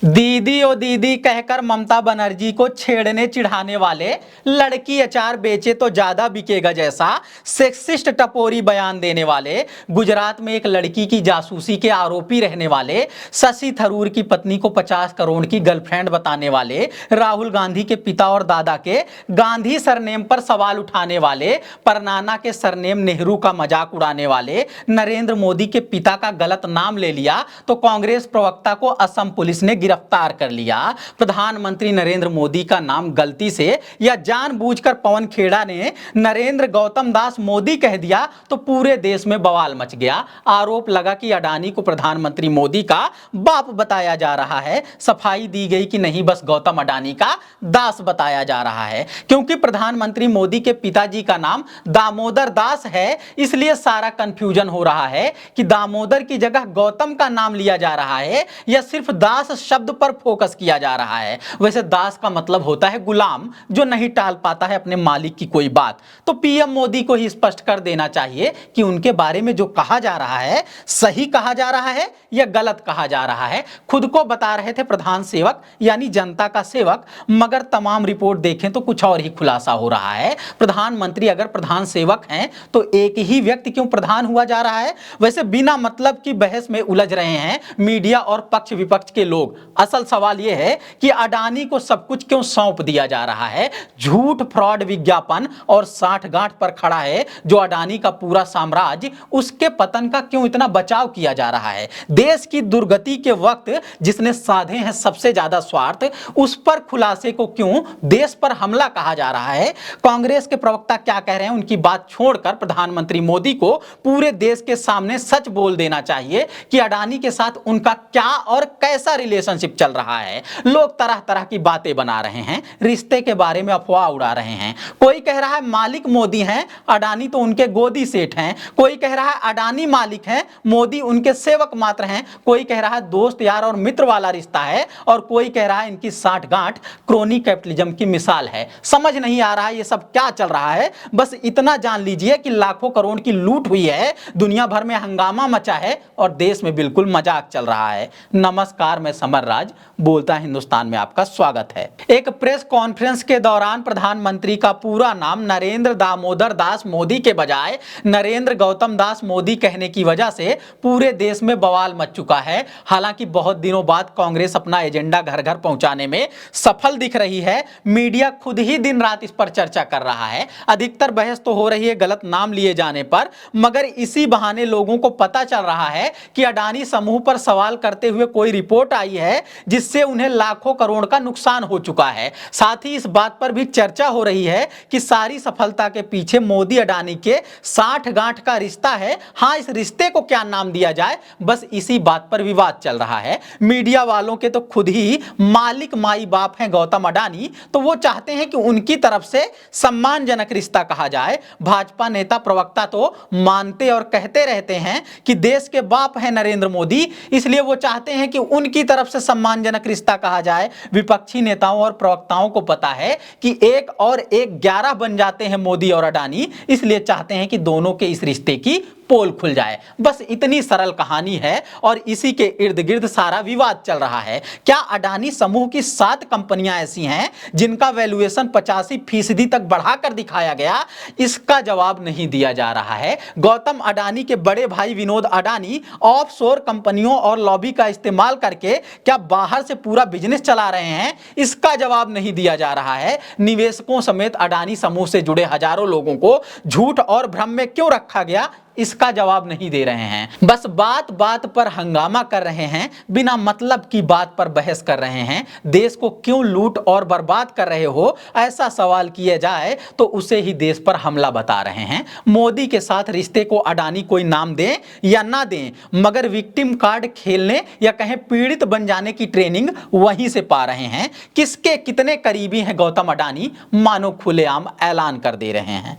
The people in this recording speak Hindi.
दीदी ओ दीदी कहकर ममता बनर्जी को छेड़ने चिढ़ाने वाले, लड़की अचार बेचे तो ज्यादा बिकेगा जैसा सेक्सिस्ट टपोरी बयान देने वाले, गुजरात में एक लड़की की जासूसी के आरोपी रहने वाले, शशि थरूर की पत्नी को 50 करोड़ की गर्लफ्रेंड बताने वाले, राहुल गांधी के पिता और दादा के गांधी सरनेम पर सवाल उठाने वाले, परनाना के सरनेम नेहरू का मजाक उड़ाने वाले, नरेंद्र मोदी के पिता का गलत नाम ले लिया तो कांग्रेस प्रवक्ता को असम पुलिस ने गिरफ्तार कर लिया। प्रधानमंत्री नरेंद्र मोदी का नाम गलती से या जानबूझकर पवन खेड़ा ने नरेंद्र गौतम दास मोदी कह दिया तो पूरे देश में बवाल मच गया। आरोप लगा कि अडानी को प्रधानमंत्री मोदी का बाप बताया जा रहा है। सफाई दी गई कि नहीं बस गौतम अडानी का दास बताया जा रहा है, क्योंकि प्रधानमंत्री मोदी के पिताजी का नाम दामोदर दास है, इसलिए सारा कंफ्यूजन हो रहा है कि दामोदर की जगह गौतम का नाम लिया जा रहा है या सिर्फ दास शब्द पर फोकस किया जा रहा है। वैसे दास का मतलब होता है गुलाम, जो नहीं टाल पाता है अपने मालिक की कोई बात। तो पीएम मोदी को ही स्पष्ट कर देना चाहिए कि उनके बारे में जो कहा जा रहा है सही कहा जा रहा है या गलत कहा जा रहा है। खुद को बता रहे थे प्रधान सेवक यानी जनता का सेवक, मगर तमाम रिपोर्ट देखें तो कुछ और ही खुलासा हो रहा है। प्रधानमंत्री अगर प्रधान सेवक हैं तो एक ही व्यक्ति क्यों प्रधान हुआ जा रहा है? वैसे बिना मतलब की बहस में उलझ रहे हैं मीडिया और पक्ष विपक्ष के लोग। असल सवाल यह है कि अडानी को सब कुछ क्यों सौंप दिया जा रहा है? झूठ, फ्रॉड विज्ञापन और साठगांठ पर खड़ा है जो अडानी का पूरा साम्राज्य, उसके पतन का क्यों इतना बचाव किया जा रहा है? देश की दुर्गति के वक्त जिसने साधे हैं सबसे ज्यादा स्वार्थ, उस पर खुलासे को क्यों देश पर हमला कहा जा रहा है? कांग्रेस के प्रवक्ता क्या कह रहे हैं उनकी बात छोड़कर प्रधानमंत्री मोदी को पूरे देश के सामने सच बोल देना चाहिए कि अडानी के साथ उनका क्या और कैसा रिलेशनशिप चल रहा है। लोग तरह तरह की बातें बना रहे हैं, रिश्ते के बारे में अफवाह उड़ा रहे हैं। कोई कह रहा है मालिक मोदी हैं, अडानी तो उनके गोदी सेठ हैं। कोई कह रहा है अडानी मालिक हैं, मोदी उनके सेवक मात्र हैं। कोई कह रहा है दोस्त यार और मित्र वाला रिश्ता है, और कोई कह रहा है इनकी साठगांठ क्रोनी कैपिटलिज्म की मिसाल है। समझ नहीं आ रहा है ये सब क्या चल रहा है। बस इतना जान लीजिए कि लाखों करोड़ की लूट हुई है, दुनिया भर में हंगामा मचा है और देश में बिल्कुल मजाक चल रहा है। नमस्कार, मैं समर राज बोलता हिंदुस्तान में आपका स्वागत है। एक प्रेस कॉन्फ्रेंस के दौरान प्रधानमंत्री का पूरा नाम नरेंद्र दामोदर दास मोदी के बजाय नरेंद्र गौतम दास मोदी कहने की वजह से पूरे देश में बवाल मच चुका है। हालांकि बहुत दिनों बाद कांग्रेस अपना एजेंडा घर घर पहुंचाने में सफल दिख रही है। मीडिया खुद ही दिन रात इस पर चर्चा कर रहा है। अधिकतर बहस तो हो रही है गलत नाम लिए जाने पर, मगर इसी बहाने लोगों को पता चल रहा है कि अडानी समूह पर सवाल करते हुए कोई रिपोर्ट आई है जिससे उन्हें लाखों करोड़ का नुकसान हो चुका है। साथ ही इस बात पर भी चर्चा हो रही है कि सारी सफलता के पीछे मोदी अडानी के साठगांठ का रिश्ता है। हाँ, इस रिश्ते को क्या नाम दिया जाए, बस इसी बात पर विवाद चल रहा है। मीडिया वालों के तो खुद ही मालिक माई बाप हैं गौतम अडानी, तो वो चाहते हैं कि उनकी तरफ से सम्मानजनक रिश्ता कहा जाए। भाजपा नेता प्रवक्ता तो मानते और कहते रहते हैं कि देश के बाप हैं नरेंद्र मोदी, इसलिए वो चाहते हैं कि उनकी तरफ से सम्मानजनक रिश्ता कहा जाए। विपक्षी नेताओं और प्रवक्ताओं को पता है कि 1 और 1 11 बन जाते हैं मोदी और अडानी, इसलिए चाहते हैं कि दोनों के इस रिश्ते की पोल खुल जाए। बस इतनी सरल कहानी है और इसी के इर्द गिर्द सारा विवाद चल रहा है। क्या अडानी समूह की 7 कंपनियां ऐसी हैं जिनका वैल्यूएशन 85% तक बढ़ाकर दिखाया गया? इसका जवाब नहीं दिया जा रहा है। गौतम अडानी के बड़े भाई विनोद अडानी ऑफशोर कंपनियों और लॉबी का इस्तेमाल करके क्या बाहर से पूरा बिजनेस चला रहे हैं? इसका जवाब नहीं दिया जा रहा है। निवेशकों समेत अडानी समूह से जुड़े हजारों लोगों को झूठ और भ्रम में क्यों रखा गया, इसका जवाब नहीं दे रहे हैं। बस बात बात पर हंगामा कर रहे हैं, बिना मतलब की बात पर बहस कर रहे हैं। देश को क्यों लूट और बर्बाद कर रहे हो, ऐसा सवाल किया जाए तो उसे ही देश पर हमला बता रहे हैं। मोदी के साथ रिश्ते को अडानी कोई नाम दें या ना दें, मगर विक्टिम कार्ड खेलने या कहें पीड़ित बन जाने की ट्रेनिंग वहीं से पा रहे हैं। किसके कितने करीबी हैं गौतम अडानी, मानो खुलेआम ऐलान कर दे रहे हैं।